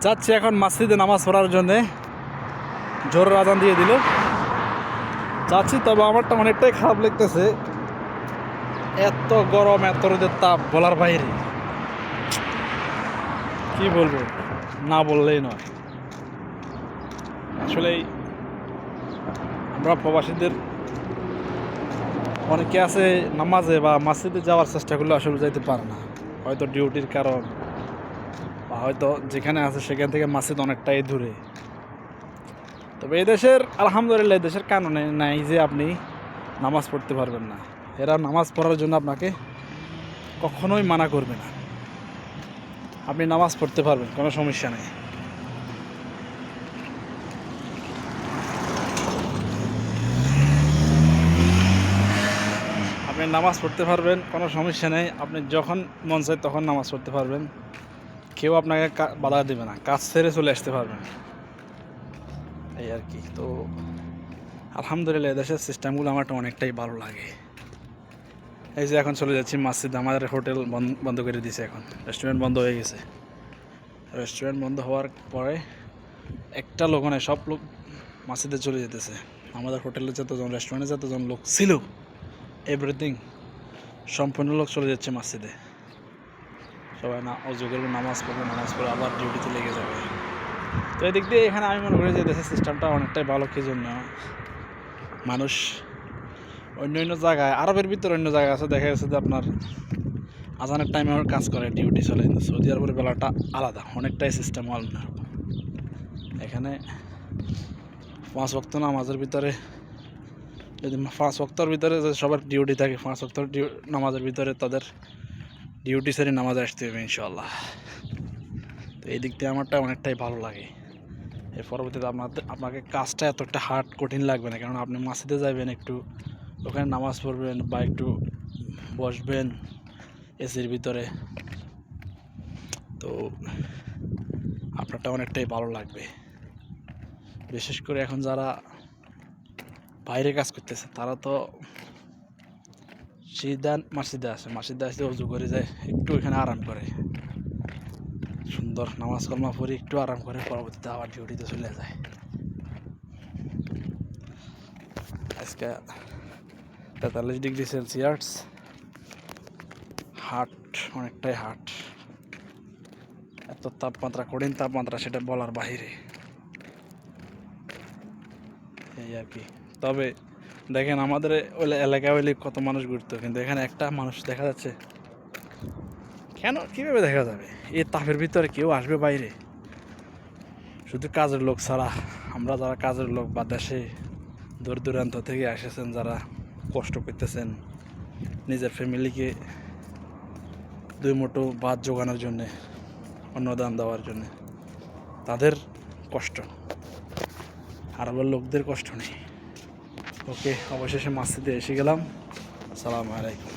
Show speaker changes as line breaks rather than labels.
যাচ্ছি এখন মসজিদে নামাজ পড়ার জন্যে। জোরের আজান দিয়ে দিল, যাচ্ছি। তবে আমারটা অনেকটাই খারাপ লাগতেছে, এত গরম, এত রোদের তাপ বলার বাইরে। কি বলবো, না বললেই নয়। আসলেই আমরা প্রবাসীদের অনেকে আছে নামাজে বা মসজিদে যাওয়ার চেষ্টা করলে আসলে যাইতে পারে না, হয়তো ডিউটির কারণ, বা হয়তো যেখানে আছে সেখান থেকে মসজিদ অনেকটাই দূরে। তবে এই দেশের আলহামদুলিল্লাহ, এই দেশের কারণে নাই যে আপনি নামাজ পড়তে পারবেন না। এরা নামাজ পড়ার জন্য আপনাকে কখনোই মানা করবে না, আপনি নামাজ পড়তে পারবেন, কোনো সমস্যা নেই। আপনি নামাজ পড়তে পারবেন, কোনো সমস্যা নেই। আপনি যখন মন চায় তখন নামাজ পড়তে পারবেন, কেউ আপনাকে বাধা দেবে না, কাজ ছেড়ে চলে আসতে পারবেন, এই আর কি। তো আলহামদুলিল্লাহ দেশের সিস্টেমগুলো আমার অনেকটাই ভালো লাগে। এই যে এখন চলে যাচ্ছি মসজিদ, আমাদের হোটেল বন্ধ করে দিয়েছে, এখন রেস্টুরেন্ট বন্ধ হয়ে গেছে। রেস্টুরেন্ট বন্ধ হওয়ার পরে একটা লোক নয়, সব লোক মসজিদে চলে যেতেছে। আমাদের হোটেলে যতজন, রেস্টুরেন্টে যতজন লোক ছিল, এভরিথিং সম্পূর্ণ লোক চলে যাচ্ছে মসজিদে। সবাই অজু করবে, নামাজ পড়ে আবার ডিউটিতে লেগে যাবে। তো এই দিক দিয়ে এখানে আমি মনে করি যে দেশের সিস্টেমটা অনেকটাই ভালো। কি জন্য মানুষ অন্য অন্য জায়গায়, আরবের ভিতরে অন্য জায়গা আছে, দেখা যাচ্ছে যে আপনার আজানের টাইমে আমার কাজ করে, ডিউটি চলে। কিন্তু সৌদি আরবের বেলাটা আলাদা, অনেকটাই সিস্টেম আলাদা। এখানে 5 ওয়াক্ত নামাজের ভিতরে, যদি 5 ওয়াক্তের ভিতরে সবার ডিউটি থাকে, 5 ওয়াক্ত নামাজের ভিতরে তাদের ডিউটি সেরে নামাজ আসতে হবে ইনশাআল্লাহ। তো এই দিক দিয়ে আমারটা অনেকটাই ভালো লাগে। এর পরবর্তীতে আপনাকে কাজটা এতটা হার্ড কঠিন লাগবে না, কারণ আপনি মসজিদে যাবেন, একটু ওখানে নামাজ পড়বেন বা একটু বসবেন এসির ভিতরে, তো আপনারটা অনেকটাই ভালো লাগবে। বিশেষ করে এখন যারা বাইরে কাজ করতেছে, তারা তো সিদান মসজিদে আসে অজু করে যায়, একটু এখানে আরাম করে, সুন্দর নামাজ কলমা পড়ে একটু আরাম করে, পরবর্তীতে আবার ডিউটিতে চলে যায়। আজকে 43 ডিগ্রি সেলসিয়াস, হাট অনেকটাই হাট, এত তাপমাত্রা, কঠিন তাপমাত্রা, সেটা বলার বাহিরে, এই আর কি। তবে দেখেন আমাদের এলাকায় হইলে কত মানুষ ঘুরতো, কিন্তু এখানে একটা মানুষ দেখা যাচ্ছে। কেন, কীভাবে দেখা যাবে এই তাপের ভিতরে কেউ আসবে বাইরে? শুধু কাজের লোক ছাড়া, আমরা যারা কাজের লোক বা দেশে দূর দূরান্ত থেকে এসেছেন, যারা কষ্ট করতেছেন নিজের ফ্যামিলিকে 2 মুঠো ভাত জোগানোর জন্যে, অন্নদান দেওয়ার জন্যে, তাদের কষ্ট, আরবের লোকদের কষ্ট নেই। ওকে, অবশেষে মসজিদে এসে গেলাম। আসসালামু আলাইকুম।